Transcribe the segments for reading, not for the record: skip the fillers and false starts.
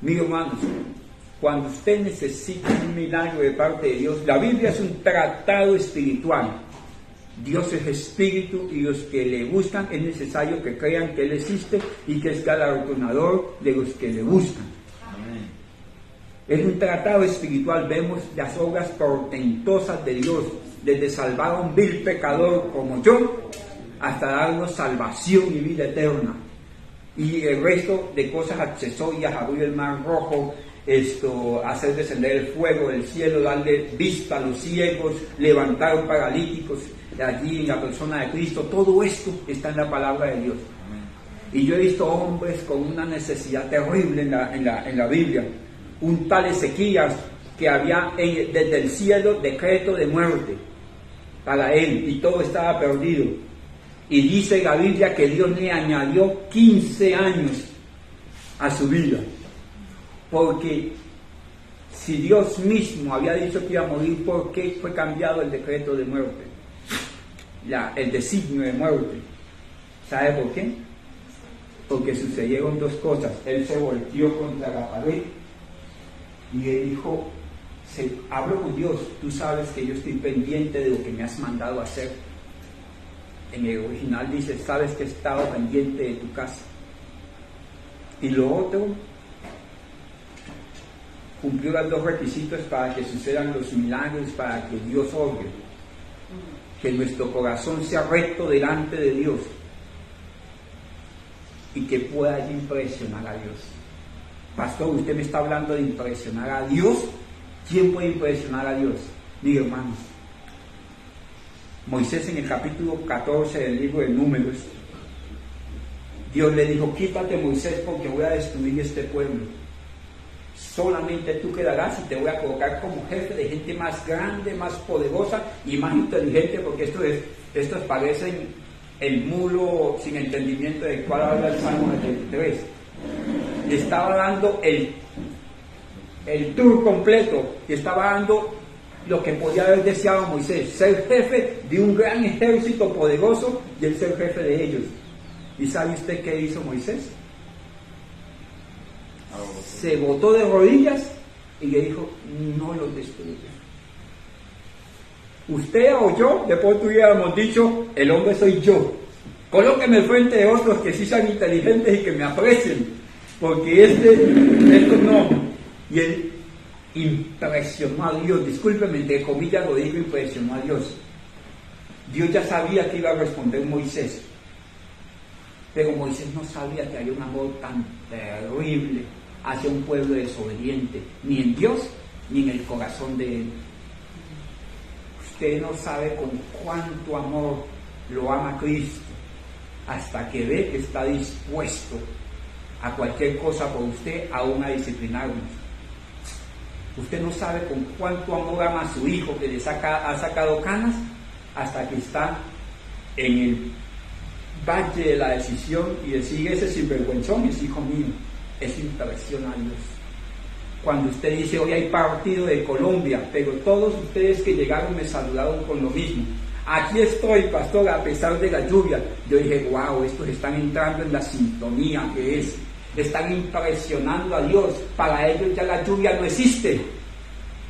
Mis hermanos, cuando usted necesita un milagro de parte de Dios, la Biblia es un tratado espiritual. Dios es espíritu y los que le buscan es necesario que crean que Él existe y que es galardonador de los que le buscan. Amén. Es un tratado espiritual, vemos las obras portentosas de Dios, desde salvar a un vil pecador como yo, hasta darnos salvación y vida eterna. Y el resto de cosas accesorias, abrir el mar rojo, hacer descender el fuego del cielo, darle vista a los ciegos, levantar paralíticos allí en la persona de Cristo, todo esto está en la palabra de Dios. Y yo he visto hombres con una necesidad terrible en la Biblia. Un tal Ezequías que había desde el cielo decreto de muerte para él y todo estaba perdido. Y dice la Biblia que Dios le añadió 15 años a su vida. Porque si Dios mismo había dicho que iba a morir, ¿por qué fue cambiado el decreto de muerte? El designio de muerte. ¿Sabe por qué? Porque sucedieron dos cosas. Él se volteó contra la pared y le dijo, hablo con Dios, tú sabes que yo estoy pendiente de lo que me has mandado hacer. En el original dice, sabes que he estado pendiente de tu casa. Y lo otro, cumplió los dos requisitos para que sucedan los milagros, para que Dios obre. Que nuestro corazón sea recto delante de Dios y que pueda impresionar a Dios. Pastor, usted me está hablando de impresionar a Dios. ¿Quién puede impresionar a Dios? Mis hermanos, Moisés en el capítulo 14 del libro de Números, Dios le dijo, quítate Moisés porque voy a destruir este pueblo. Solamente tú quedarás y te voy a colocar como jefe de gente más grande, más poderosa y más inteligente, porque estos parecen el mulo sin entendimiento del cual habla el Salmo 73. Le estaba dando el tour completo, y estaba dando lo que podía haber deseado Moisés, ser jefe de un gran ejército poderoso y el ser jefe de ellos. ¿Y sabe usted qué hizo Moisés? Se botó de rodillas y le dijo, no los destruya. Usted o yo, después tuviéramos dicho, el hombre soy yo. Colóqueme frente de otros que sí sean inteligentes y que me aprecien, porque esto no. Y él impresionó a Dios, discúlpeme, entre comillas lo digo, impresionó a Dios. Dios ya sabía que iba a responder Moisés, pero Moisés no sabía que había un amor tan terrible hacia un pueblo desobediente, ni en Dios, ni en el corazón de él. Usted no sabe con cuánto amor lo ama Cristo, hasta que ve que está dispuesto a cualquier cosa por usted, aún a disciplinarnos. Usted no sabe con cuánto amor ama a su hijo que ha sacado canas, hasta que está en el valle de la decisión y decir, ese sinvergüenzón es hijo mío. Es impresiona a Dios. Cuando usted dice, hoy hay partido de Colombia, pero todos ustedes que llegaron me saludaron con lo mismo. Aquí estoy, pastor, a pesar de la lluvia. Yo dije, wow, estos están entrando en la sintonía que es. Están impresionando a Dios. Para ellos ya la lluvia no existe.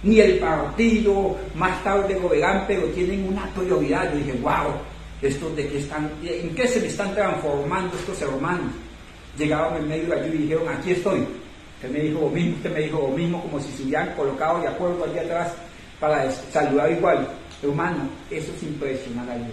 Ni el partido, más tarde lo verán, pero tienen una prioridad. Yo dije, wow, estos de qué están, ¿en qué se me están transformando estos hermanos? Llegaron en medio de la lluvia y dijeron, aquí estoy. Usted me dijo lo mismo, como si se hubieran colocado de acuerdo allí atrás para saludar igual. Hermano, eso es impresionar a Dios.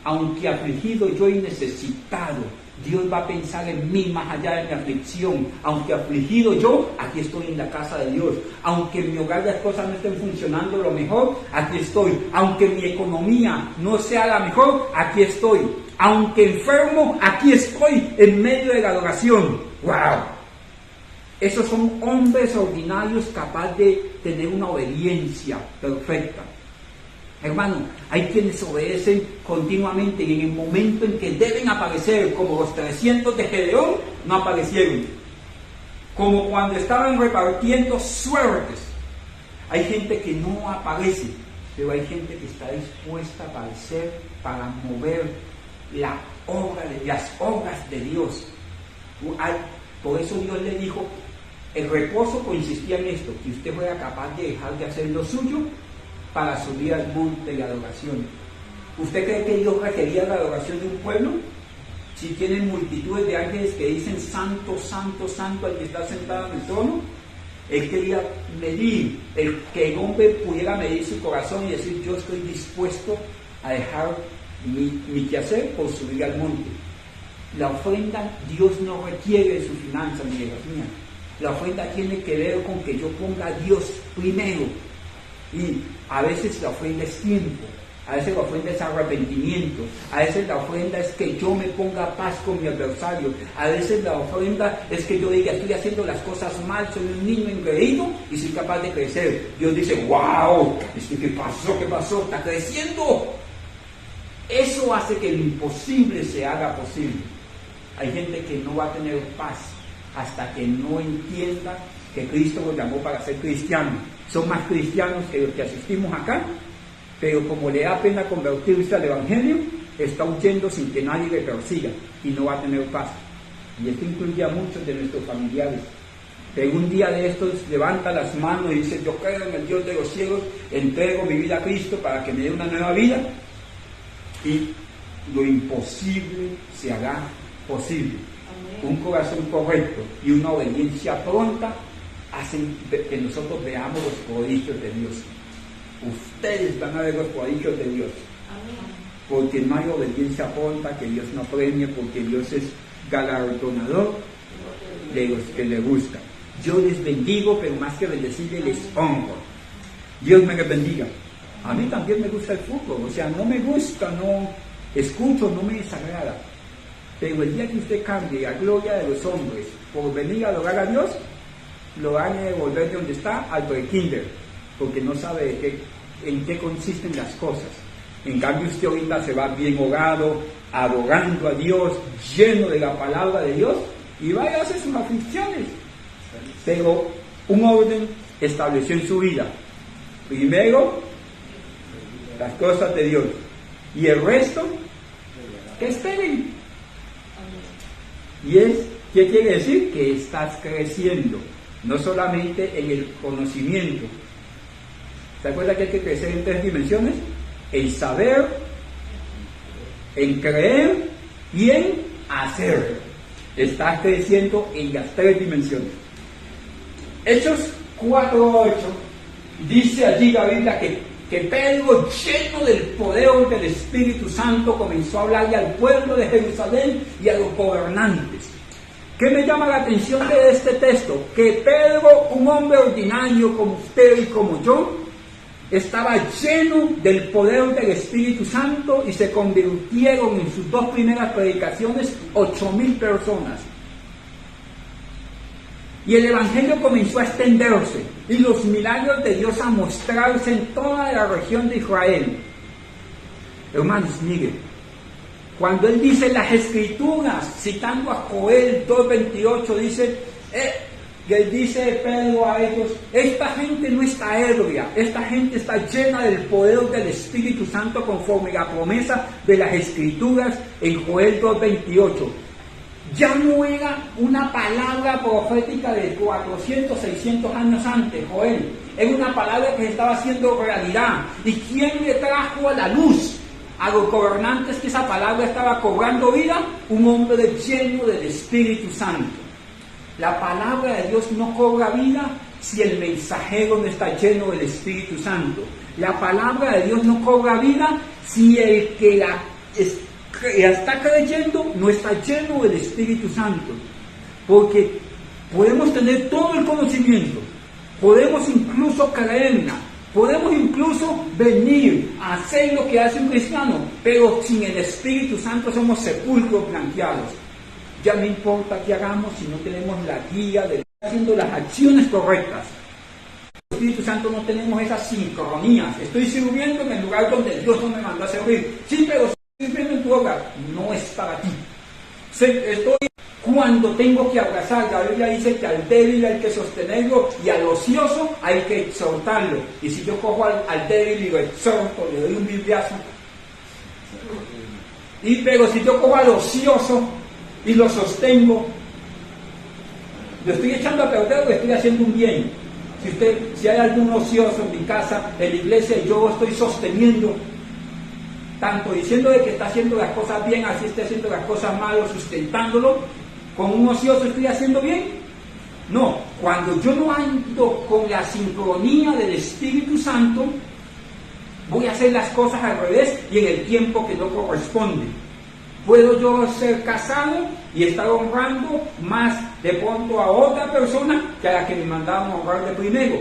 Aunque afligido yo y necesitado, Dios va a pensar en mí más allá de mi aflicción. Aunque afligido yo, aquí estoy en la casa de Dios. Aunque en mi hogar las cosas no estén funcionando lo mejor, aquí estoy. Aunque mi economía no sea la mejor, aquí estoy. Aunque enfermo, aquí estoy en medio de la adoración. ¡Wow! Esos son hombres ordinarios capaces de tener una obediencia perfecta. Hermano, hay quienes obedecen continuamente y en el momento en que deben aparecer, como los 300 de Gedeón, no aparecieron. Como cuando estaban repartiendo suertes. Hay gente que no aparece, pero hay gente que está dispuesta a aparecer para mover las obras de Dios. Por eso Dios le dijo, El reposo consistía en esto, que usted fuera capaz de dejar de hacer lo suyo para subir al monte de adoración. ¿Usted cree que Dios requería la adoración de un pueblo? Si tienen multitudes de ángeles que dicen santo, santo, santo al que está sentado en el trono, Él quería medir, que el hombre pudiera medir su corazón y decir, yo estoy dispuesto a dejar mi quehacer por subir al monte. La ofrenda, Dios no requiere de su finanza, mi hija mía. La ofrenda tiene que ver con que yo ponga a Dios primero. Y a veces la ofrenda es tiempo, a veces la ofrenda es arrepentimiento, a veces la ofrenda es que yo me ponga a paz con mi adversario, a veces la ofrenda es que yo diga, estoy haciendo las cosas mal, soy un niño engreído y soy capaz de crecer. Dios dice, wow, ¿qué pasó? ¿Qué pasó? ¡Está creciendo! Eso hace que lo imposible se haga posible. Hay gente que no va a tener paz hasta que no entienda que Cristo los llamó para ser cristianos. Son más cristianos que los que asistimos acá, pero como le da pena convertirse al Evangelio, está huyendo sin que nadie le persiga y no va a tener paz. Y esto incluye a muchos de nuestros familiares. Pero un día de estos levanta las manos y dice, yo creo en el Dios de los cielos, entrego mi vida a Cristo para que me dé una nueva vida, y lo imposible se hará posible. Un corazón correcto y una obediencia pronta hacen que nosotros veamos los prodigios de Dios. Ustedes van a ver los prodigios de Dios. Porque no hay obediencia pronta que Dios no premie, porque Dios es galardonador de los que le buscan. Yo les bendigo, pero más que bendecirles, les honro. Dios me les bendiga. A mí también me gusta el fútbol, o sea, no me gusta, no escucho, no me desagrada. Pero el día que usted cambie la gloria de los hombres por venir a adorar a Dios, lo van a devolver de donde está al pre-kinder, porque no sabe en qué consisten las cosas. En cambio usted ahorita se va bien orado, adorando a Dios, lleno de la palabra de Dios, y va a hacer sus aflicciones. Pero un orden estableció en su vida. Primero, las cosas de Dios, y el resto, que esperen. Y ¿qué quiere decir? Que estás creciendo, no solamente en el conocimiento. ¿Se acuerda que hay que crecer en 3 dimensiones? En saber, en creer y en hacer. Estás creciendo en las 3 dimensiones. Hechos 4:8 dice allí la Biblia que Pedro, lleno del poder del Espíritu Santo, comenzó a hablarle al pueblo de Jerusalén y a los gobernantes. ¿Qué me llama la atención de este texto? Que Pedro, un hombre ordinario como usted y como yo, estaba lleno del poder del Espíritu Santo y se convirtieron en sus 2 primeras predicaciones 8,000 personas. Y el Evangelio comenzó a extenderse y los milagros de Dios a mostrarse en toda la región de Israel. Hermanos, miren, cuando él dice las Escrituras, citando a Joel 2:28, dice, él dice Pedro a ellos, esta gente no está ebria, esta gente está llena del poder del Espíritu Santo conforme la promesa de las Escrituras en Joel 2:28. Ya no era una palabra profética de 400, 600 años antes, Joel. Era una palabra que se estaba haciendo realidad. ¿Y quién le trajo a la luz a los gobernantes que esa palabra estaba cobrando vida? Un hombre lleno del Espíritu Santo. La palabra de Dios no cobra vida si el mensajero no está lleno del Espíritu Santo. La palabra de Dios no cobra vida si el que la está creyendo no está lleno del Espíritu Santo. Porque podemos tener todo el conocimiento, podemos incluso creerla, podemos incluso venir a hacer lo que hace un cristiano, pero sin el Espíritu Santo somos sepulcros blanqueados. Ya no importa qué hagamos si no tenemos la guía de haciendo las acciones correctas. El Espíritu Santo no tenemos esas sincronías. Estoy sirviendo en el lugar donde Dios no me mandó a servir. Sí, pero sirviendo en tu hogar no es para ti. Estoy cuando tengo que abrazar. La Biblia dice que al débil hay que sostenerlo y al ocioso hay que exhortarlo. Y si yo cojo al débil y lo exhorto, le doy un bibliazo. Pero si yo cojo al ocioso y lo sostengo, ¿Lo estoy echando a perder o le estoy haciendo un bien? Si hay algún ocioso en mi casa, en la iglesia, y yo estoy sosteniendo, tanto diciendo de que está haciendo las cosas bien, así esté haciendo las cosas mal, sustentándolo, con un ocioso estoy haciendo bien. No, cuando yo no ando con la sincronía del Espíritu Santo, voy a hacer las cosas al revés y en el tiempo que no corresponde. Puedo yo ser casado y estar honrando más de pronto a otra persona que a la que me mandaban honrar de primero.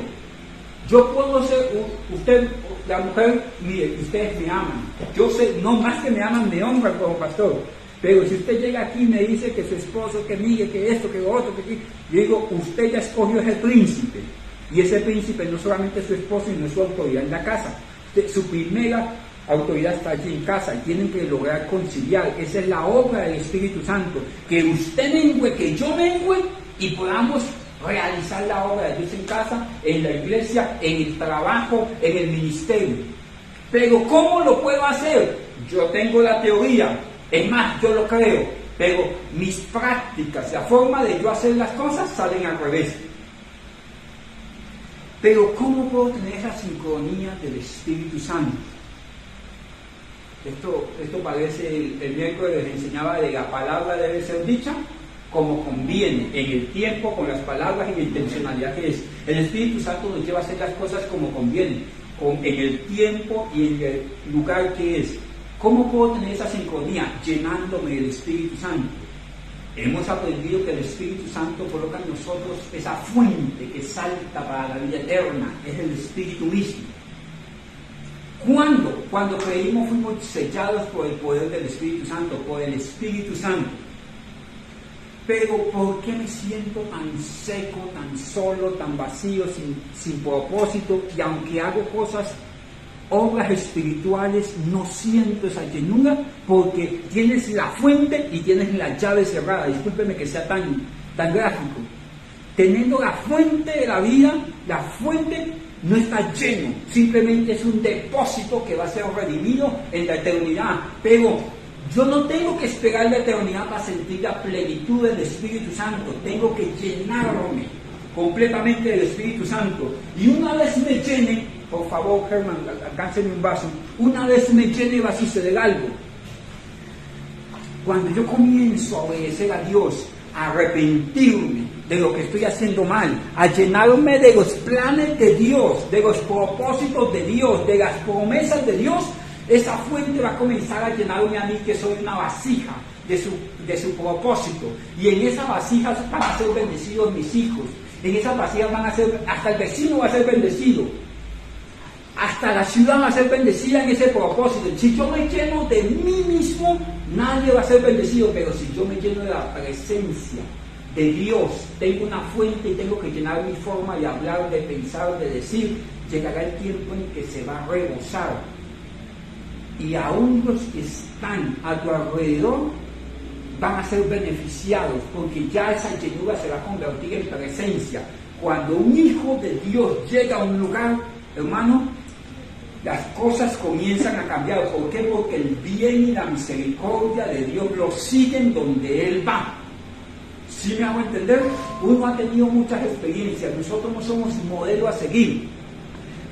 Yo puedo ser, usted, la mujer, mire, ustedes me aman. Yo sé, no más que me aman, me honran como pastor. Pero si usted llega aquí y me dice que su esposo, que mire, que esto, que lo otro, que aquí, yo digo, usted ya escogió ese príncipe. Y ese príncipe no solamente es su esposo, sino es su autoridad en la casa. Su primera autoridad está allí en casa y tienen que lograr conciliar. Esa es la obra del Espíritu Santo. Que usted mengue, que yo mengue y podamos realizar la obra de Dios en casa, en la iglesia, en el trabajo, en el ministerio. Pero ¿cómo lo puedo hacer? Yo tengo la teoría, es más, yo lo creo, pero mis prácticas, la forma de yo hacer las cosas salen al revés. Pero ¿cómo puedo tener esa sincronía del Espíritu Santo? Esto parece, el miércoles les enseñaba de la palabra debe ser dicha como conviene, en el tiempo, con las palabras y la intencionalidad que es. El Espíritu Santo nos lleva a hacer las cosas como conviene, en el tiempo y en el lugar que es. ¿Cómo puedo tener esa sincronía? Llenándome del Espíritu Santo. Hemos aprendido que el Espíritu Santo coloca en nosotros esa fuente que salta para la vida eterna, es el Espíritu mismo. ¿Cuándo? Cuando creímos fuimos sellados por el poder del Espíritu Santo, por el Espíritu Santo. Pero ¿por qué me siento tan seco, tan solo, tan vacío, sin propósito? Y aunque hago cosas, obras espirituales, no siento esa llenura, porque tienes la fuente y tienes la llave cerrada. Discúlpeme que sea tan gráfico. Teniendo la fuente de la vida, la fuente no está lleno, simplemente es un depósito que va a ser redimido en la eternidad. Pero yo no tengo que esperar la eternidad para sentir la plenitud del Espíritu Santo, tengo que llenarme completamente del Espíritu Santo. Y una vez me llene, por favor, Germán, alcánceme un vaso, una vez me llene va a suceder algo. Cuando yo comienzo a obedecer a Dios, a arrepentirme de lo que estoy haciendo mal, a llenarme de los planes de Dios, de los propósitos de Dios, de las promesas de Dios, esa fuente va a comenzar a llenarme a mí, que soy una vasija de su propósito. Y en esa vasija van a ser bendecidos mis hijos. En esa vasijas van a ser, hasta el vecino va a ser bendecido. Hasta la ciudad va a ser bendecida en ese propósito. Si yo me lleno de mí mismo, nadie va a ser bendecido. Pero si yo me lleno de la presencia de Dios, tengo una fuente y tengo que llenar mi forma de hablar, de pensar, de decir, llegará el tiempo en que se va a rebosar. Y aún los que están a tu alrededor van a ser beneficiados, porque ya esa llenura se va a convertir en presencia. Cuando un hijo de Dios llega a un lugar, hermano, las cosas comienzan a cambiar. ¿Por qué? Porque el bien y la misericordia de Dios lo siguen donde Él va. ¿Sí me hago entender? Uno ha tenido muchas experiencias, nosotros no somos modelo a seguir.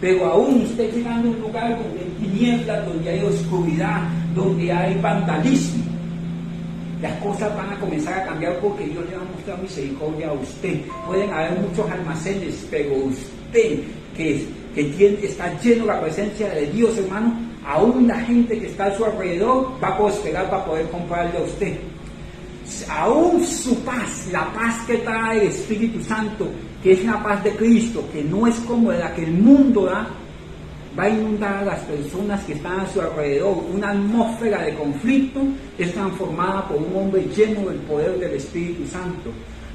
Pero aún usted llegando a un lugar donde hay tinieblas, donde hay oscuridad, donde hay vandalismo, las cosas van a comenzar a cambiar, porque Dios le va a mostrar misericordia a usted. Pueden haber muchos almacenes, pero usted que está lleno de la presencia de Dios, hermano, aún la gente que está a su alrededor va a prosperar para poder comprarle a usted. Aún su paz, la paz que trae el Espíritu Santo, que es la paz de Cristo, que no es como la que el mundo da, va a inundar a las personas que están a su alrededor. Una atmósfera de conflicto es transformada por un hombre lleno del poder del Espíritu Santo.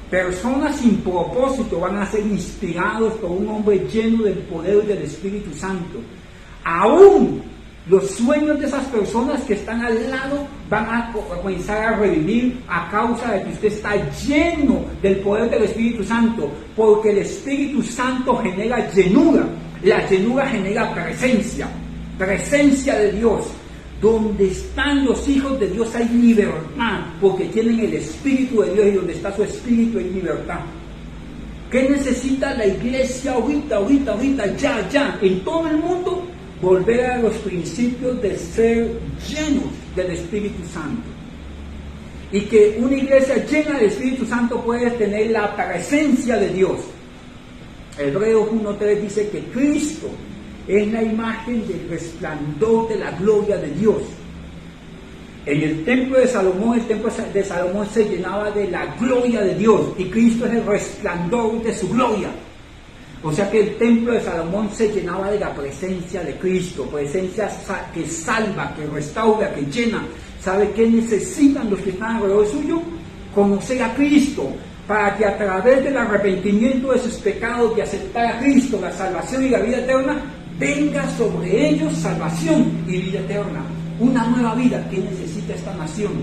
Personas sin propósito van a ser inspirados por un hombre lleno del poder del Espíritu Santo. Aún los sueños de esas personas que están al lado van a comenzar a revivir a causa de que usted está lleno del poder del Espíritu Santo, porque el Espíritu Santo genera llenura. La llenura genera presencia de Dios. Donde están los hijos de Dios hay libertad, porque tienen el Espíritu de Dios, y donde está su Espíritu hay libertad. ¿Qué necesita la iglesia ahorita, ya, en todo el mundo? Volver a los principios de ser llenos del Espíritu Santo. Y que una iglesia llena del Espíritu Santo puede tener la presencia de Dios. Hebreos 1:3 dice que Cristo es la imagen del resplandor de la gloria de Dios. En el templo de Salomón se llenaba de la gloria de Dios, y Cristo es el resplandor de su gloria. O sea que el templo de Salomón se llenaba de la presencia de Cristo, presencia que salva, que restaura, que llena. ¿Sabe qué necesitan los que están alrededor suyo? Conocer a Cristo, para que a través del arrepentimiento de sus pecados y aceptar a Cristo, la salvación y la vida eterna, venga sobre ellos salvación y vida eterna. Una nueva vida. ¿Qué necesita esta nación?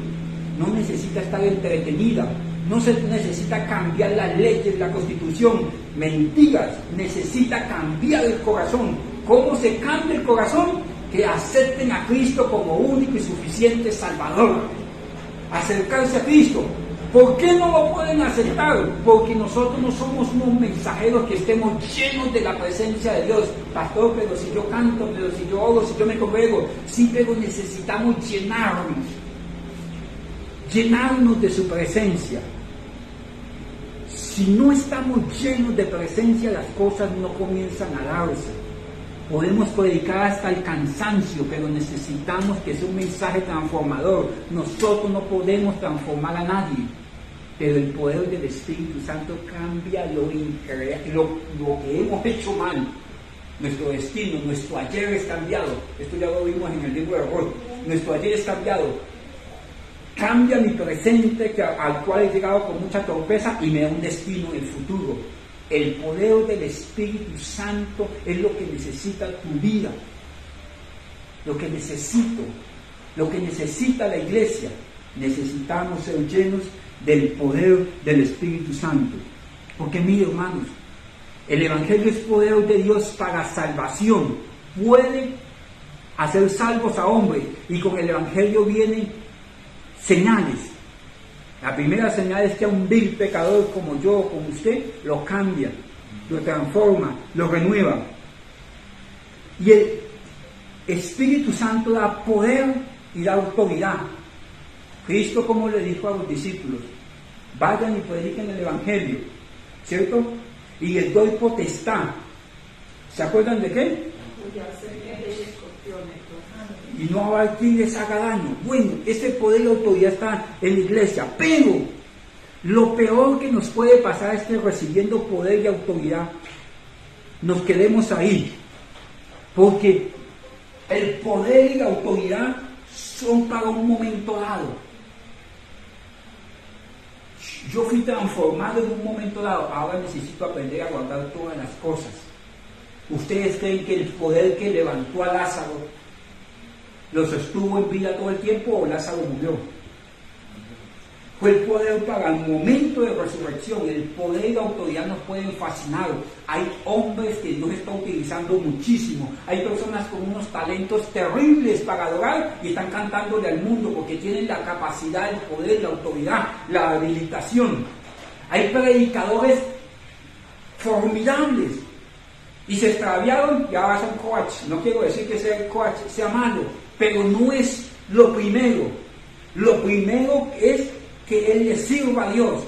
No necesita estar entretenida, no se necesita cambiar las leyes, la constitución, mentiras. Necesita cambiar el corazón. ¿Cómo se cambia el corazón? Que acepten a Cristo como único y suficiente Salvador. Acercarse a Cristo. ¿Por qué no lo pueden aceptar? Porque nosotros no somos unos mensajeros que estemos llenos de la presencia de Dios. Pastor, pero si yo canto, pero si yo oro, si yo me congrego. Sí, pero necesitamos llenarnos de su presencia. Si no estamos llenos de presencia, las cosas no comienzan a darse. Podemos predicar hasta el cansancio, pero necesitamos que sea un mensaje transformador. Nosotros no podemos transformar a nadie, pero el poder del Espíritu Santo cambia lo que hemos hecho mal. Nuestro destino, nuestro ayer es cambiado. Esto ya lo vimos en el libro de Ruth. Nuestro ayer es cambiado. Cambia mi presente, al cual he llegado con mucha torpeza, y me da un destino en el futuro. El poder del Espíritu Santo es lo que necesita tu vida, lo que necesita la iglesia. Necesitamos ser llenos del poder del Espíritu Santo. Porque mire, hermanos, el Evangelio es poder de Dios para salvación. Puede hacer salvos a hombres, y con el Evangelio vienen señales. La primera señal es que a un vil pecador como yo, como usted, lo cambia, lo transforma, lo renueva. Y el Espíritu Santo da poder y da autoridad. Cristo, como le dijo a los discípulos, vayan y prediquen el Evangelio, ¿cierto? Y les doy potestad. ¿Se acuerdan de qué? Y no habrá quien les haga daño. Bueno, ese poder y autoridad está en la iglesia, pero lo peor que nos puede pasar es que recibiendo poder y autoridad nos quedemos ahí, porque el poder y la autoridad son para un momento dado. Yo fui transformado en un momento dado, ahora necesito aprender a guardar todas las cosas. ¿Ustedes creen que el poder que levantó a Lázaro lo sostuvo en vida todo el tiempo, o Lázaro murió? Fue el poder para el momento de resurrección. El poder y la autoridad nos pueden fascinar. Hay hombres que Dios está utilizando muchísimo. Hay personas con unos talentos terribles para adorar y están cantándole al mundo porque tienen la capacidad, el poder, la autoridad, la habilitación. Hay predicadores formidables y se extraviaron y ahora son coach. No quiero decir que ser coach sea malo, pero no es lo primero. Lo primero es que él le sirva a Dios.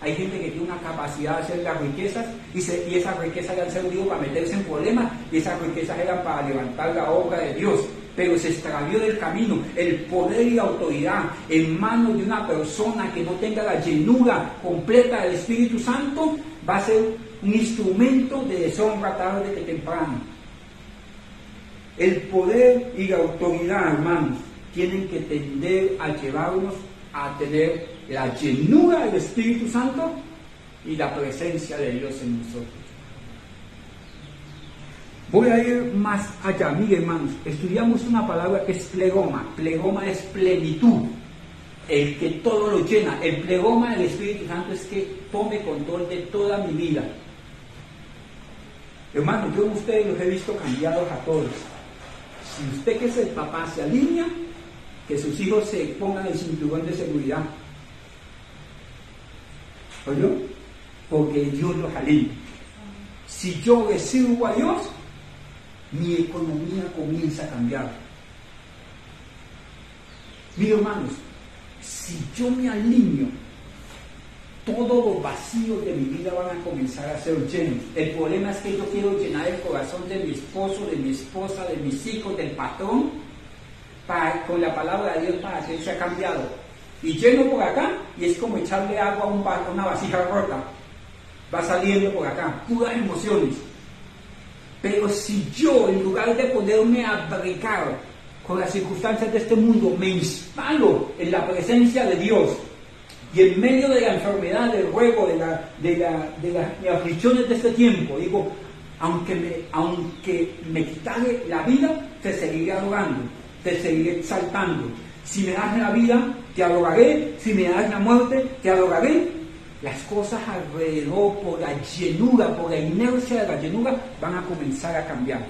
Hay gente que tiene una capacidad de hacer las riquezas y esas riquezas le han servido para meterse en problemas, y esas riquezas eran para levantar la obra de Dios, pero se extravió del camino. El poder y la autoridad en manos de una persona que no tenga la llenura completa del Espíritu Santo va a ser un instrumento de deshonra tarde que temprano. El poder y la autoridad, hermanos, tienen que tender a llevarnos a tener la llenura del Espíritu Santo y la presencia de Dios en nosotros. Voy a ir más allá. Mire, hermanos, estudiamos una palabra que es plegoma. Plegoma es plenitud, el que todo lo llena. El plegoma del Espíritu Santo es que tome control de toda mi vida. Hermanos, yo a ustedes los he visto cambiados a todos. Si usted, que es el papá, se alinea, que sus hijos se pongan el cinturón de seguridad. ¿Oyó? porque Dios los alivia. Si yo le sirvo a Dios, mi economía comienza a cambiar. Mis hermanos, si yo me alineo, todos los vacíos de mi vida van a comenzar a ser llenos. El problema es que yo quiero llenar el corazón de mi esposo, de mi esposa, de mis hijos, del patrón, con la palabra de Dios para que él sea cambiado. Y lleno por acá, y es como echarle agua a una vasija rota. Va saliendo por acá, puras emociones. Pero si yo, en lugar de ponerme a bregar con las circunstancias de este mundo, me instalo en la presencia de Dios, y en medio de la enfermedad, del ruego, de las aflicciones de este tiempo, digo, aunque me quitare la vida, te seguiré adorando, te seguiré exaltando. Si me das la vida, te adoraré. Si me das la muerte, te adoraré. Las cosas alrededor, por la llenura, por la inercia de la llenura, van a comenzar a cambiar.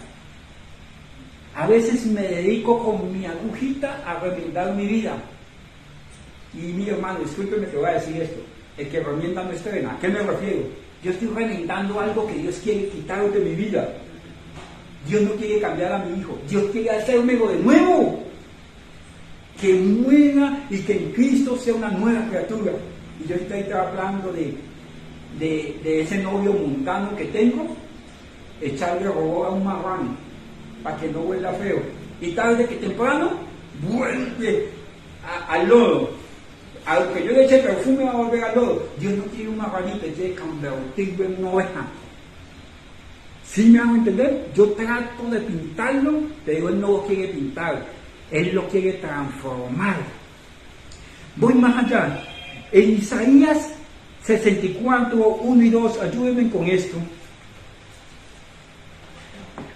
A veces me dedico con mi agujita a remendar mi vida. Y mi hermano, discúlpeme que voy a decir esto, el que remienda no estrena. ¿A qué me refiero? Yo estoy remendando algo que Dios quiere quitar de mi vida. Dios no quiere cambiar a mi hijo, Dios quiere hacérmelo de nuevo. Que muera y que en Cristo sea una nueva criatura. Y yo estoy hablando de ese novio mundano que tengo, echarle robó a un marrano para que no huela feo. Y tarde que temprano vuelve al lodo. Aunque yo le eche perfume, va a volver al lodo. Dios no quiere un marranito, quiere convertirlo en una oveja. ¿Sí me van a entender? Yo trato de pintarlo, pero Él no lo quiere pintar. Él lo quiere transformar. Voy más allá. En Isaías 64, 1 y 2, ayúdenme con esto.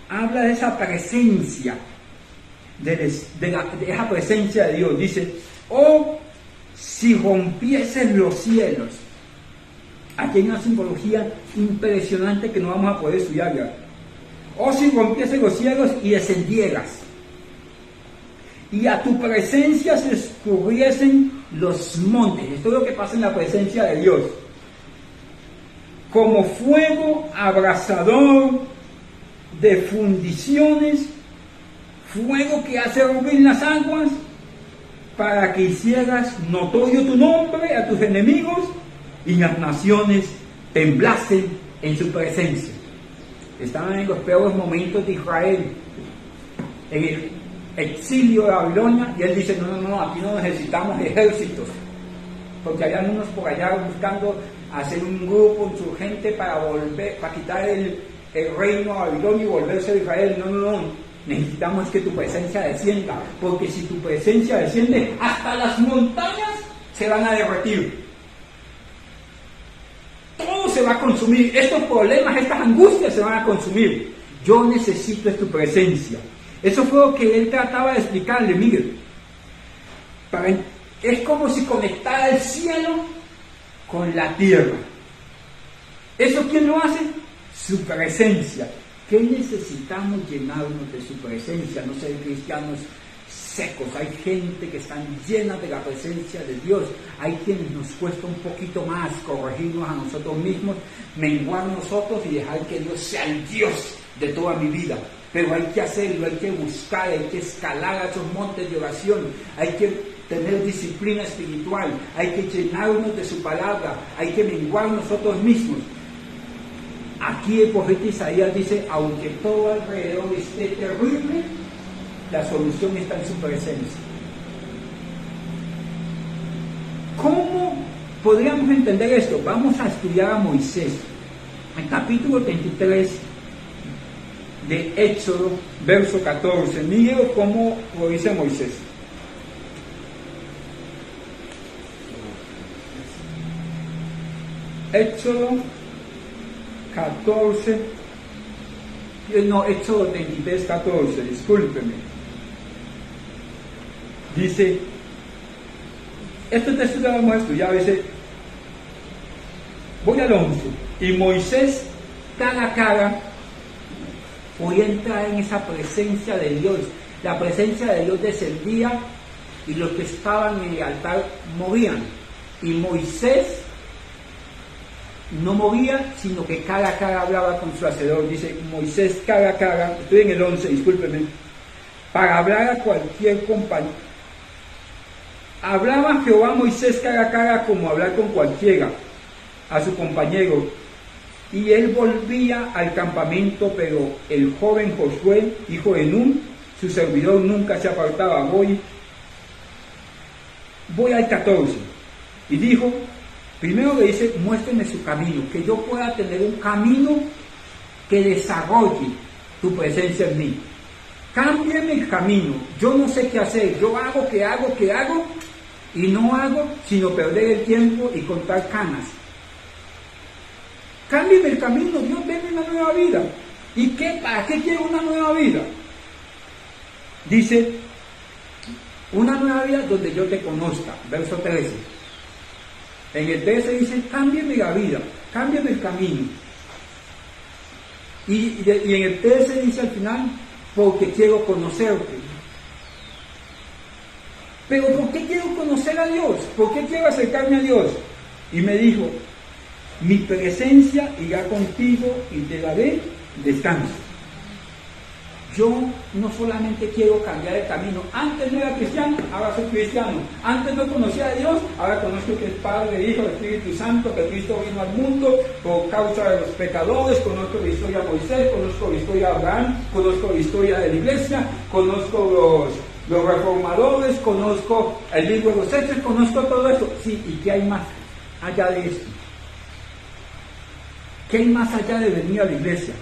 Habla de esa presencia, de esa presencia de Dios. Dice, oh, si rompiesen los cielos. Aquí hay una simbología impresionante que no vamos a poder estudiar ya. Oh, si rompiesen los cielos y descendieras, y a tu presencia se escurriesen los montes. Esto es lo que pasa en la presencia de Dios. Como fuego abrasador de fundiciones, fuego que hace hervir las aguas, para que hicieras notorio tu nombre a tus enemigos, y las naciones temblasen en su presencia. Estaban en los peores momentos de Israel, en el exilio de Babilonia, y él dice, no, aquí no necesitamos ejércitos, porque habían unos por allá buscando hacer un grupo insurgente para quitar el reino a Babilonia y volverse a Israel. No, necesitamos que tu presencia descienda, porque si tu presencia desciende, hasta las montañas se van a derretir, todo se va a consumir, estos problemas, estas angustias se van a consumir. Yo necesito tu presencia. Eso fue lo que él trataba de explicarle. Mire, es como si conectara el cielo con la tierra. ¿Eso quién lo hace? Su presencia. ¿Qué necesitamos? Llenarnos de su presencia, no ser cristianos secos. Hay gente que están llenas de la presencia de Dios. Hay quienes nos cuesta un poquito más corregirnos a nosotros mismos, menguar nosotros y dejar que Dios sea el Dios de toda mi vida. Pero hay que hacerlo, hay que buscar, hay que escalar a esos montes de oración, hay que tener disciplina espiritual, hay que llenarnos de su palabra, hay que menguar nosotros mismos. Aquí el profeta Isaías dice, aunque todo alrededor esté terrible, la solución está en su presencia. ¿Cómo podríamos entender esto? Vamos a estudiar a Moisés. En capítulo 23 de Éxodo, verso 14. Mire cómo lo dice Moisés. Éxodo 14, no, Éxodo 23, 14, discúlpeme. Dice, este texto ya lo hemos estudiado, dice, voy al 11, y Moisés cara a cara podía entrar en esa presencia de Dios. La presencia de Dios descendía y los que estaban en el altar morían. Y Moisés no moría, sino que cara a cara hablaba con su hacedor. Dice Moisés cara a cara, estoy en el 11, discúlpeme, para hablar a cualquier compañero. Hablaba Jehová a Moisés cara a cara como hablar con cualquiera, a su compañero. Y él volvía al campamento, pero el joven Josué, hijo de Nun, su servidor, nunca se apartaba. Voy al 14. Y dijo, primero le dice, muéstrame su camino, que yo pueda tener un camino que desarrolle tu presencia en mí. Cámbiame el camino, yo no sé qué hacer, yo hago, y no hago sino perder el tiempo y contar canas. Cámbiame el camino, Dios, denme una nueva vida. ¿Y para qué quiero una nueva vida? Dice, una nueva vida donde yo te conozca, verso 13. En el 13 dice, cámbiame la vida, cámbiame el camino. Y en el 13 dice al final, porque quiero conocerte. Pero ¿por qué quiero conocer a Dios? ¿Por qué quiero acercarme a Dios? Y me dijo, mi presencia irá contigo y te daré descanso. Yo no solamente quiero cambiar el camino. Antes no era cristiano, ahora soy cristiano. Antes no conocía a Dios, ahora conozco que es Padre, Hijo, Espíritu Santo, que Cristo vino al mundo por causa de los pecadores. Conozco la historia de Moisés, conozco la historia de Abraham, conozco la historia de la iglesia, conozco los reformadores, conozco el libro de los Hechos, conozco todo eso. Sí, ¿y qué hay más allá de esto? ¿Qué hay más allá de venir a la iglesia?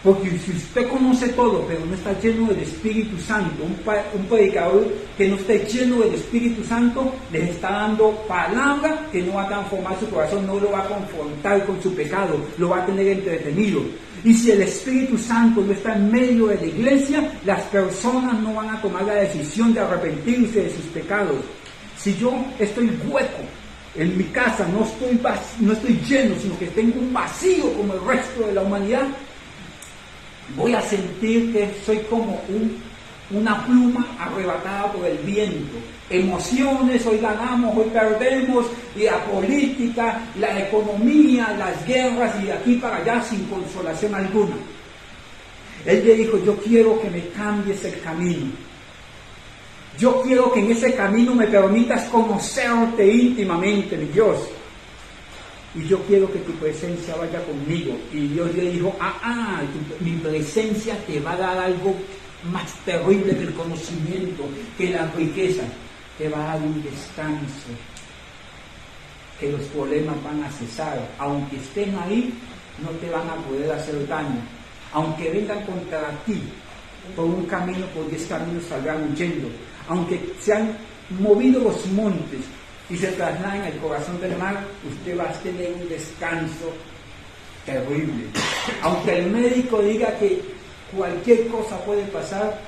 Porque si usted conoce todo, pero no está lleno del Espíritu Santo, un predicador que no esté lleno del Espíritu Santo, les está dando palabra que no va a transformar su corazón, no lo va a confrontar con su pecado, lo va a tener entretenido. Y si el Espíritu Santo no está en medio de la iglesia, las personas no van a tomar la decisión de arrepentirse de sus pecados. Si yo estoy hueco en mi casa, no estoy lleno, sino que tengo un vacío como el resto de la humanidad, voy a sentir que soy como una pluma arrebatada por el viento. Emociones, hoy ganamos, hoy perdemos, y la política, la economía, las guerras, y de aquí para allá sin consolación alguna. Él le dijo, yo quiero que me cambies el camino. Yo quiero que en ese camino me permitas conocerte íntimamente, mi Dios. Y yo quiero que tu presencia vaya conmigo. Y Dios le dijo, mi presencia te va a dar algo más terrible que el conocimiento, que la riqueza. Te va a dar un descanso, que los problemas van a cesar. Aunque estén ahí, no te van a poder hacer daño. Aunque vengan contra ti, por un camino, por 10 caminos saldrán huyendo. Aunque se han movido los montes y se trasladan al corazón del mar, usted va a tener un descanso terrible. Aunque el médico diga que cualquier cosa puede pasar,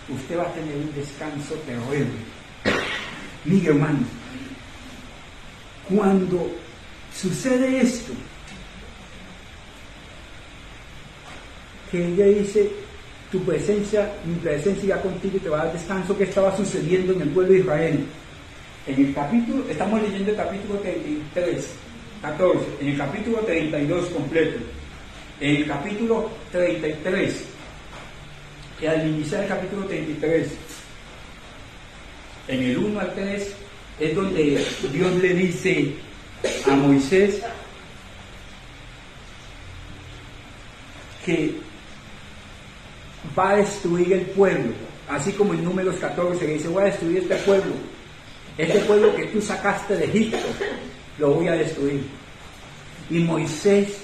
usted va a tener un descanso terrible. Mire, hermano, cuando sucede esto, que ella dice, mi presencia irá contigo y te va a dar descanso, que estaba sucediendo en el pueblo de Israel. En el capítulo, estamos leyendo el capítulo 33, 14, en el capítulo 32 completo, en el capítulo 33, y al iniciar el capítulo 33, en el 1 al 3, es donde Dios le dice a Moisés que va a destruir el pueblo, así como en Números 14 que dice, voy a destruir este pueblo que tú sacaste de Egipto, lo voy a destruir. Y Moisés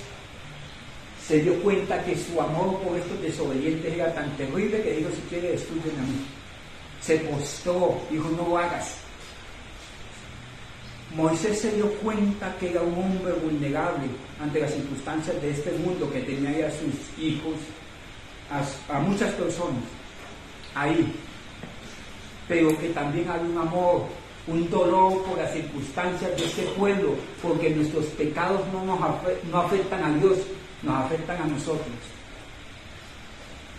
se dio cuenta que su amor por estos desobedientes era tan terrible que dijo, si quiere destruyen a mí. Se postró, dijo, no lo hagas. Moisés se dio cuenta que era un hombre vulnerable ante las circunstancias de este mundo, que tenía ahí a sus hijos, a muchas personas ahí, pero que también había un amor, un dolor por las circunstancias de este pueblo, porque nuestros pecados no afectan a Dios, nos afectan a nosotros.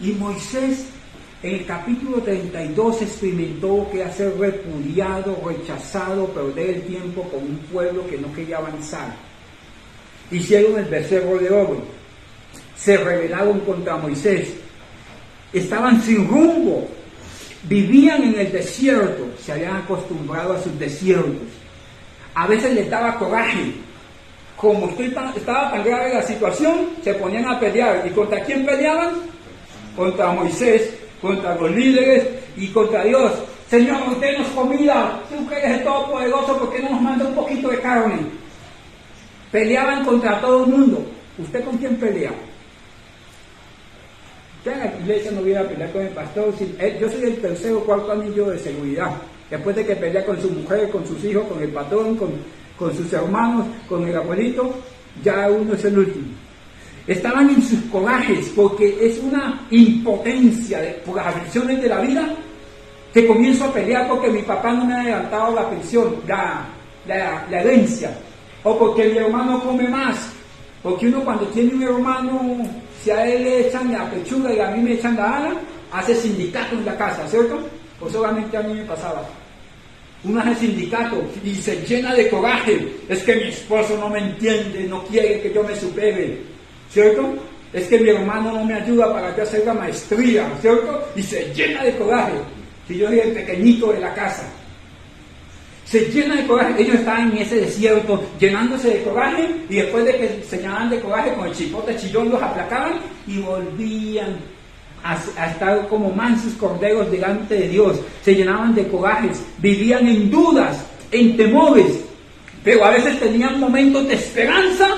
Y Moisés en el capítulo 32 experimentó que ser repudiado, rechazado, perder el tiempo con un pueblo que no quería avanzar. hicieron el becerro de oro, se rebelaron contra Moisés, estaban sin rumbo, vivían en el desierto, se habían acostumbrado a sus desiertos. A veces les daba coraje, como estaba tan grave la situación, se ponían a pelear. ¿Y contra quién peleaban? Contra Moisés, contra los líderes y contra Dios. Señor, denos comida, tú que eres el Todopoderoso, ¿por qué no nos manda un poquito de carne? Peleaban contra todo el mundo. ¿Usted con quién pelea? Ya en la iglesia no viene a pelear con el pastor. Yo soy el tercer o cuarto anillo de seguridad. Después de que pelea con su mujer, con sus hijos, con el patrón, con sus hermanos, con el abuelito, ya uno es el último. Estaban en sus corajes porque es una impotencia por las aflicciones de la vida que comienzo a pelear porque mi papá no me ha adelantado la pensión, la herencia, o porque mi hermano come más, porque uno cuando tiene un hermano, si a él le echan la pechuga y a mí me echan la ala, hace sindicato en la casa, ¿cierto? O solamente a mí me pasaba. Uno hace sindicato y se llena de coraje. Es que mi esposo no me entiende, no quiere que yo me supere, ¿cierto? Es que mi hermano no me ayuda para que hacer la maestría, ¿cierto? Y se llena de coraje. Si yo soy el pequeñito de la casa, se llena de coraje. Ellos estaban en ese desierto llenándose de coraje y después de que se llenaban de coraje con el chipote chillón los aplacaban y volvían a estar como mansos corderos delante de Dios. Se llenaban de corajes, vivían en dudas, en temores, pero a veces tenían momentos de esperanza.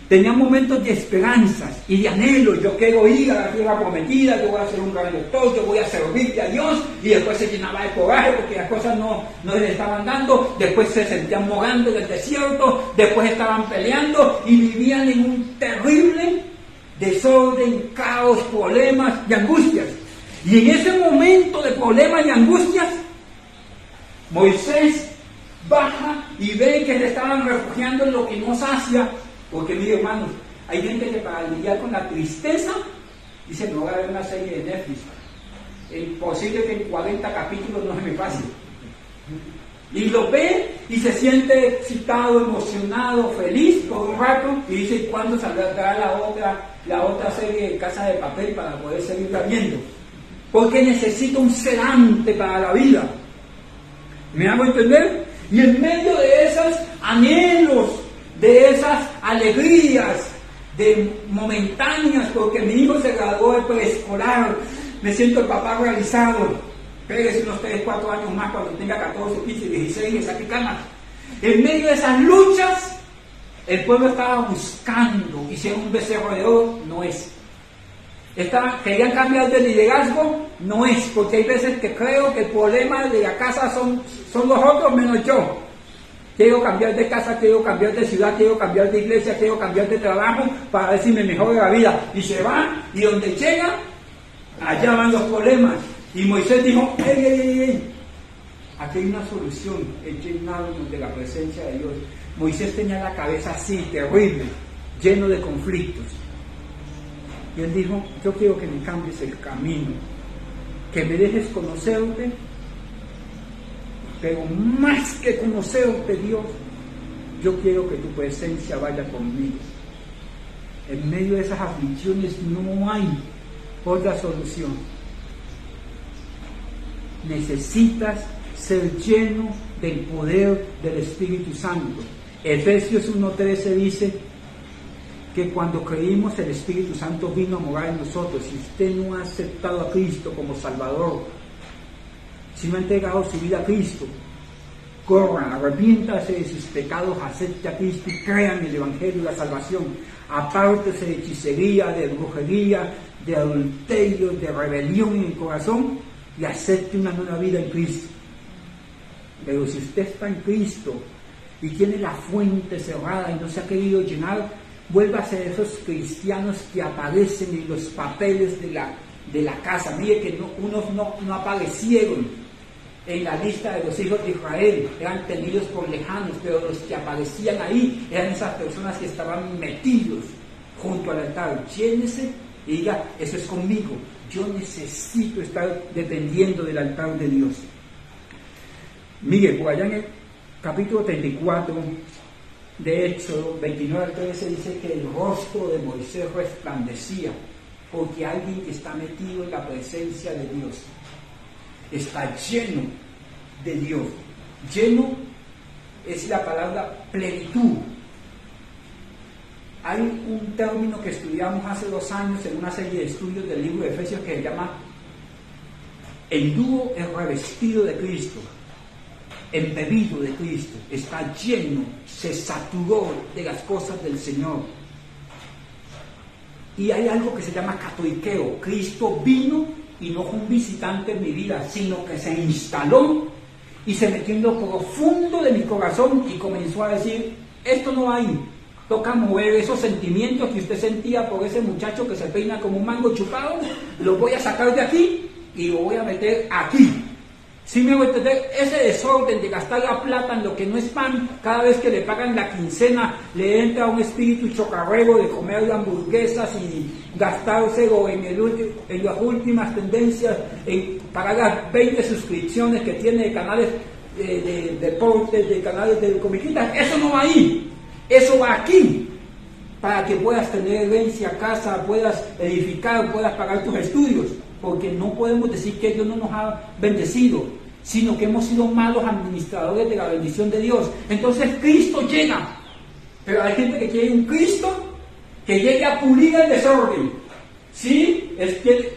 Tenían momentos de esperanzas y de anhelo. Yo quiero ir a la tierra prometida, yo voy a ser un gran doctor, yo voy a servirle a Dios. Y después se llenaba de coraje porque las cosas no le estaban dando. Después se sentían morando en el desierto. Después estaban peleando y vivían en un terrible desorden, caos, problemas y angustias. Y en ese momento de problemas y angustias, Moisés baja y ve que se estaban refugiando en lo que no sacia. Porque mire, hermanos, hay gente que para lidiar con la tristeza dice: no voy a ver una serie de Netflix. Es posible que en 40 capítulos no se me pase. Y lo ve y se siente excitado, emocionado, feliz por un rato y dice: ¿cuándo saldrá la otra serie de Casa de Papel para poder seguirla viendo? Porque necesita un sedante para la vida. ¿Me hago entender? Y en medio de esos anhelos, de esas alegrías, de momentáneas, porque mi hijo se graduó de preescolar, me siento el papá realizado. Pégase unos 3, 4 años más cuando tenga 14, 15, 16 y saque canas. En medio de esas luchas, el pueblo estaba buscando, hicieron un becerro de oro, no es. Querían cambiar de liderazgo, no es, porque hay veces que creo que el problema de la casa son los otros menos yo. Quiero cambiar de casa, quiero cambiar de ciudad, quiero cambiar de iglesia, quiero cambiar de trabajo para ver si me mejora la vida. Y se va, y donde llega, allá van los problemas. Y Moisés dijo: ¡Ey! Aquí hay una solución, es llenarnos de la presencia de Dios. Moisés tenía la cabeza así, terrible, lleno de conflictos. Y él dijo: yo quiero que me cambies el camino, que me dejes conocerte, pero más que conocerte, Dios, yo quiero que tu presencia vaya conmigo. En medio de esas aflicciones no hay otra solución. Necesitas ser lleno del poder del Espíritu Santo. Efesios 1:13 dice que cuando creímos, el Espíritu Santo vino a morar en nosotros. Si usted no ha aceptado a Cristo como Salvador, si no ha entregado su vida a Cristo, corran, arrepiéntase de sus pecados, acepte a Cristo y crean en el Evangelio y la salvación. Apártese de hechicería, de brujería, de adulterio, de rebelión en el corazón y acepte una nueva vida en Cristo. Pero si usted está en Cristo y tiene la fuente cerrada y no se ha querido llenar, vuelva a ser esos cristianos que aparecen en los papeles de la casa. Mire que unos no aparecieron en la lista de los hijos de Israel, eran tenidos por lejanos, pero los que aparecían ahí eran esas personas que estaban metidos junto al altar. Llénese y diga: eso es conmigo, yo necesito estar dependiendo del altar de Dios. Mire, por allá en el capítulo 34 de Éxodo 29 al 13 dice que el rostro de Moisés resplandecía, porque alguien que está metido en la presencia de Dios está lleno de Dios. Lleno es la palabra plenitud. Hay un término que estudiamos hace 2 años en una serie de estudios del libro de Efesios que se llama enduo es revestido de Cristo, embebido de Cristo, está lleno, se saturó de las cosas del Señor. Y hay algo que se llama catoiqueo. Cristo vino y no fue un visitante en mi vida, sino que se instaló y se metió en lo profundo de mi corazón y comenzó a decir, esto no va ahí. Toca mover esos sentimientos que usted sentía por ese muchacho que se peina como un mango chupado, lo voy a sacar de aquí y lo voy a meter aquí. Si me voy a entender, ese desorden de gastar la plata en lo que no es pan, cada vez que le pagan la quincena, le entra un espíritu chocarrero de comer hamburguesas y gastárselo en las últimas tendencias, en pagar las 20 suscripciones que tiene de canales de deportes, de canales de comiquitas. Eso no va ahí, eso va aquí, para que puedas tener herencia, casa, puedas edificar, puedas pagar tus estudios. Porque no podemos decir que Dios no nos ha bendecido, sino que hemos sido malos administradores de la bendición de Dios. Entonces Cristo llega, pero hay gente que quiere un Cristo que llegue a pulir el desorden. Sí, es que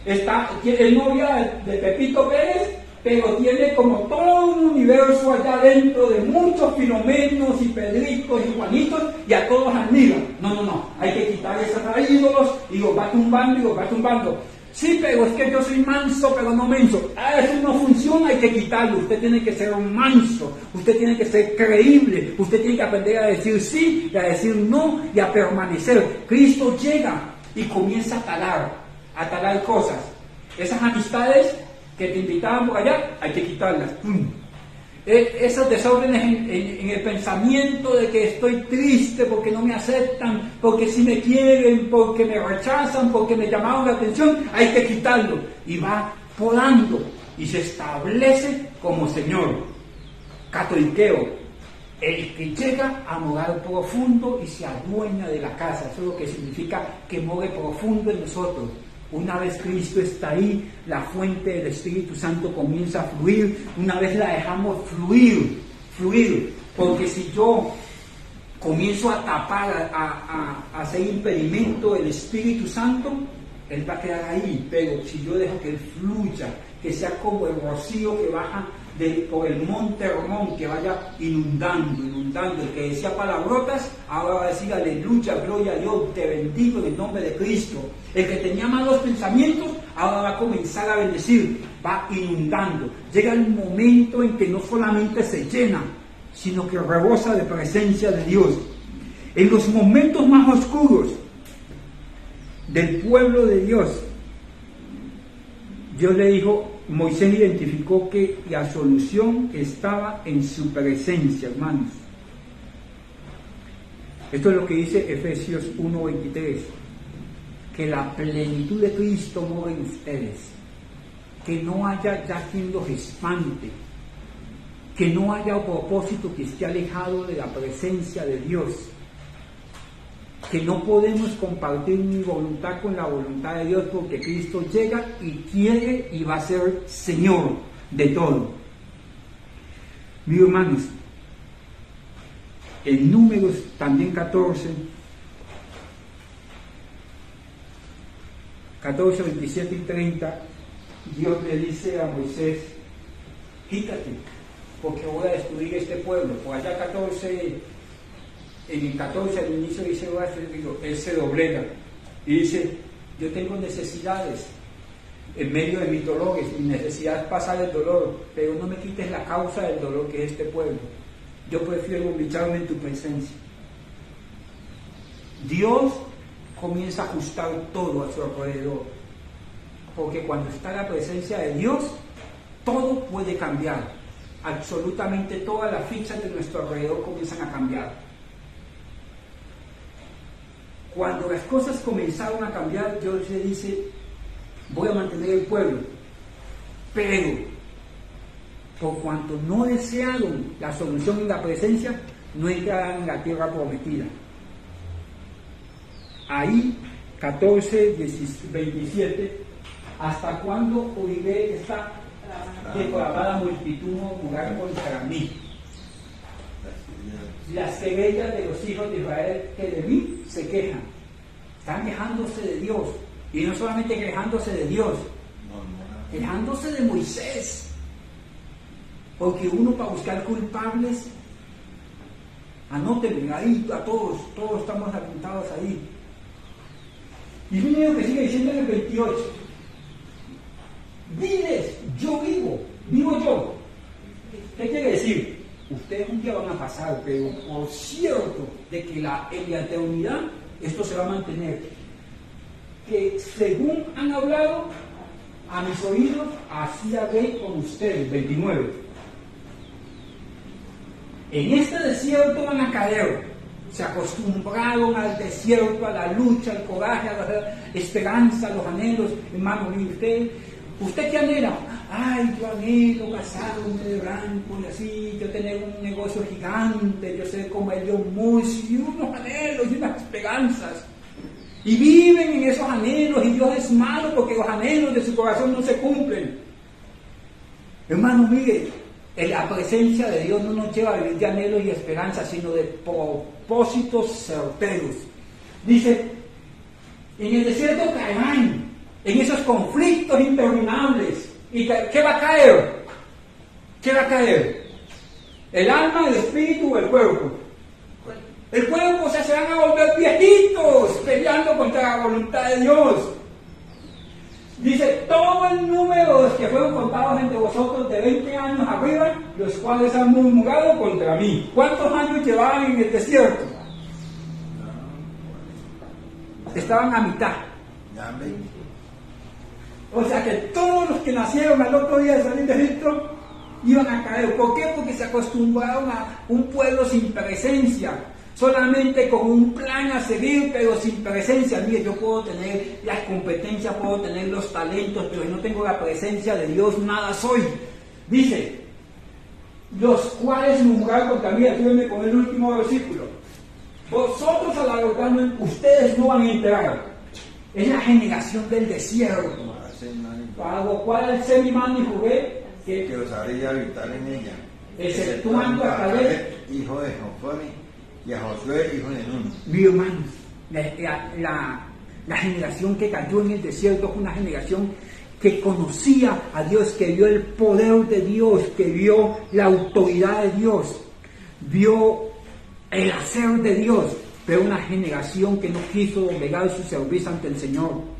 es novia de Pepito Pérez, pero tiene como todo un universo allá dentro de muchos Filomenos y Pedritos y Juanitos, y a todos admira. No, hay que quitar esos ídolos y los va tumbando. Sí, pero es que yo soy manso, pero no menso. Eso no funciona, hay que quitarlo. Usted tiene que ser un manso, usted tiene que ser creíble, usted tiene que aprender a decir sí y a decir no y a permanecer. Cristo llega y comienza a talar cosas. Esas amistades que te invitaban por allá, hay que quitarlas. ¡Pum! Esos desórdenes en el pensamiento de que estoy triste porque no me aceptan, porque si me quieren, porque me rechazan, porque me llamaron la atención, hay que quitarlo. Y va podando y se establece como Señor. Catoiqueo, el que llega a morar profundo y se adueña de la casa. Eso es lo que significa que more profundo en nosotros. Una vez Cristo está ahí, la fuente del Espíritu Santo comienza a fluir. Una vez la dejamos fluir, porque si yo comienzo a tapar, a hacer impedimento del Espíritu Santo, Él va a quedar ahí. Pero si yo dejo que Él fluya, que sea como el rocío que baja por el monte Hermón, que vaya inundando, el que decía palabrotas, ahora va a decir aleluya, gloria a Dios, te bendigo en el nombre de Cristo. El que tenía malos pensamientos, ahora va a comenzar a bendecir, va inundando. Llega el momento en que no solamente se llena, sino que rebosa de presencia de Dios. En los momentos más oscuros del pueblo de Dios, Dios le dijo, Moisés identificó que la solución estaba en su presencia, hermanos. Esto es lo que dice Efesios 1:23, que la plenitud de Cristo mora en ustedes, que no haya ya quien los espante, que no haya propósito que esté alejado de la presencia de Dios, que no podemos compartir mi voluntad con la voluntad de Dios, porque Cristo llega y quiere y va a ser Señor de todo. Mis hermanos, en Números también 14, 27 y 30, Dios le dice a Moisés, quítate, porque voy a destruir este pueblo. Por allá 14, en el 14 al inicio dice, Él se doblega y dice, yo tengo necesidades en medio de mis dolores, mi necesidad es pasar el dolor, pero no me quites la causa del dolor que es este pueblo. Yo prefiero humillarme en tu presencia. Dios comienza a ajustar todo a su alrededor, porque cuando está la presencia de Dios, todo puede cambiar. Absolutamente todas las fichas de nuestro alrededor comienzan a cambiar. Cuando las cosas comenzaron a cambiar, Dios le dice, voy a mantener el pueblo, pero por cuanto no desearon la solución en la presencia, no entrarán en la tierra prometida. Ahí, 14, 27, ¿hasta cuándo oiré esta depravada multitud murmurar contra mí? Las querellas de los hijos de Israel que de mí se quejan. Están quejándose de Dios. Y no solamente quejándose de Dios, quejándose de Moisés. Porque uno, para buscar culpables, anótenlo ahí a todos estamos apuntados ahí. Y miren lo que sigue diciendo en el 28. Diles, yo vivo yo. ¿Qué quiere decir? Ustedes un día van a pasar, pero por cierto, de que en la eternidad esto se va a mantener. Que según han hablado a mis oídos, así hablé con ustedes. 29. En este desierto van a caer. Se acostumbraron al desierto, a la lucha, al coraje, a la esperanza, a los anhelos. Hermano, ¿usted qué anhela? Ay, yo anhelo casarme de blanco y así, yo tener un negocio gigante, yo ser como Elon Musk, y unos anhelos y unas esperanzas. Y viven en esos anhelos, y Dios es malo porque los anhelos de su corazón no se cumplen. Hermano, mire, la presencia de Dios no nos lleva a vivir de anhelos y esperanzas, sino de propósitos certeros. Dice, en el desierto caerán, en esos conflictos interminables. ¿Y qué va a caer? ¿Qué va a caer? ¿El alma, el espíritu o el cuerpo? El cuerpo, o sea, se van a volver viejitos peleando contra la voluntad de Dios. Dice, todo el número de los que fueron contados entre vosotros de 20 años arriba, los cuales han murmurado contra mí. ¿Cuántos años llevaban en el desierto? Estaban a mitad. O sea que todos los que nacieron al otro día de salir de Egipto iban a caer. ¿Por qué? Porque se acostumbraron a un pueblo sin presencia, solamente con un plan a seguir, pero sin presencia. Mire, yo puedo tener las competencias, puedo tener los talentos, pero si no tengo la presencia de Dios, nada soy. Dice, los cuales murmuraron contra mí. Ayúdenme con el último versículo. Vosotros a la verdad, ustedes no van a entrar. Es la generación del desierto. Para lo cual alcé mi mano y jugué que os haría habitar en ella, exceptuando a Caleb, hijo de Jefone, y a Josué, hijo de Nun. Mi hermano, la generación que cayó en el desierto fue una generación que conocía a Dios, que vio el poder de Dios, que vio la autoridad de Dios, vio el hacer de Dios, pero una generación que no quiso doblegar su servicio ante el Señor.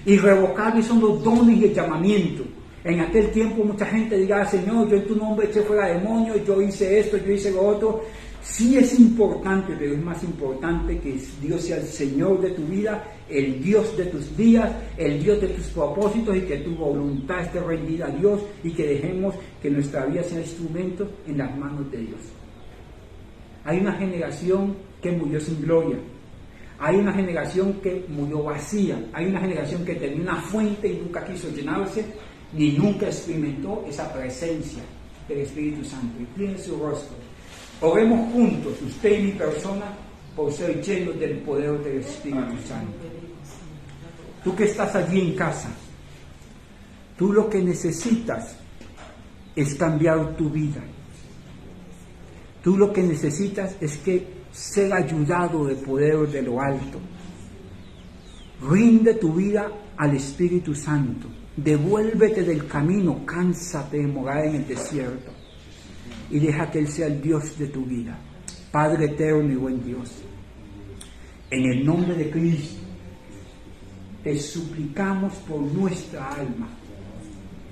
Irrevocables son los dones y el llamamiento. En aquel tiempo mucha gente dirá, Señor, yo en tu nombre eché fuera demonios, yo hice esto, yo hice lo otro. Sí es importante, pero es más importante que Dios sea el Señor de tu vida, el Dios de tus días, el Dios de tus propósitos, y que tu voluntad esté rendida a Dios, y que dejemos que nuestra vida sea instrumento en las manos de Dios. Hay una generación que murió sin gloria. Hay una generación que murió vacía. Hay una generación que tenía una fuente y nunca quiso llenarse, ni nunca experimentó esa presencia del Espíritu Santo. Incline su rostro. Oremos juntos, usted y mi persona, por ser llenos del poder del Espíritu Santo. Tú que estás allí en casa, tú lo que necesitas es cambiar tu vida. Tú lo que necesitas es que ser ayudado de poder de lo alto. Rinde tu vida al Espíritu Santo. Devuélvete del camino, cánsate de morar en el desierto y deja que Él sea el Dios de tu vida. Padre eterno y buen Dios, en el nombre de Cristo te suplicamos por nuestra alma.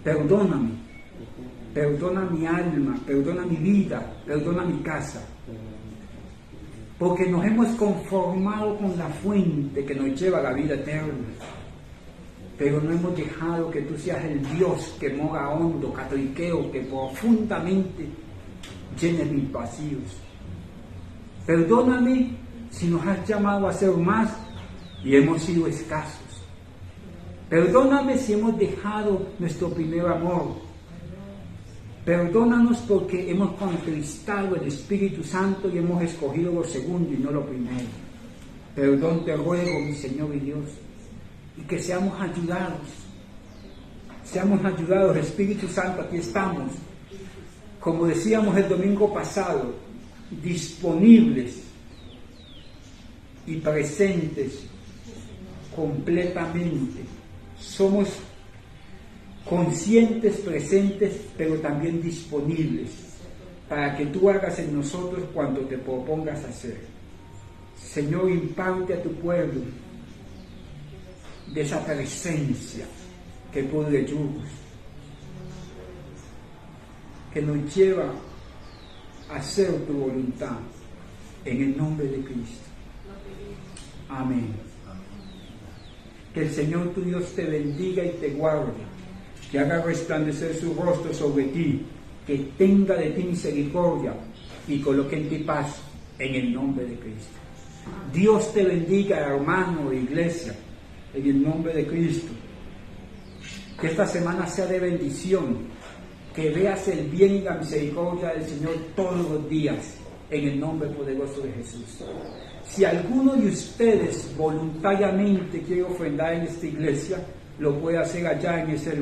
Perdóname, perdona mi alma, perdona mi vida, perdona mi casa, porque nos hemos conformado con la fuente que nos lleva a la vida eterna, pero no hemos dejado que tú seas el Dios que mora hondo, catriqueo, que profundamente llene mis vacíos. Perdóname si nos has llamado a ser más y hemos sido escasos. Perdóname si hemos dejado nuestro primer amor. Perdónanos porque hemos contristado el Espíritu Santo y hemos escogido lo segundo y no lo primero. Perdón te ruego, mi Señor y Dios, y que seamos ayudados. Seamos ayudados, Espíritu Santo, aquí estamos. Como decíamos el domingo pasado, disponibles y presentes completamente. Somos conscientes, presentes, pero también disponibles para que tú hagas en nosotros cuanto te propongas hacer. Señor, imparte a tu pueblo de esa presencia que pudre yugos, que nos lleva a hacer tu voluntad en el nombre de Cristo. Amén. Que el Señor tu Dios te bendiga y te guarde, que haga resplandecer su rostro sobre ti, que tenga de ti misericordia y coloque en ti paz en el nombre de Cristo. Dios te bendiga, hermano, iglesia, en el nombre de Cristo. Que esta semana sea de bendición, que veas el bien y la misericordia del Señor todos los días, en el nombre poderoso de Jesús. Si alguno de ustedes voluntariamente quiere ofrendar en esta iglesia, lo puede hacer allá en ese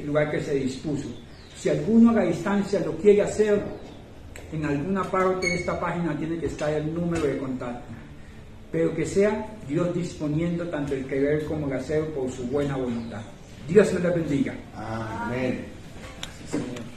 lugar que se dispuso. Si alguno a la distancia lo quiere hacer, en alguna parte de esta página tiene que estar el número de contacto. Pero que sea Dios disponiendo tanto el querer como el hacer por su buena voluntad. Dios me la bendiga. Amén. Sí, Señor.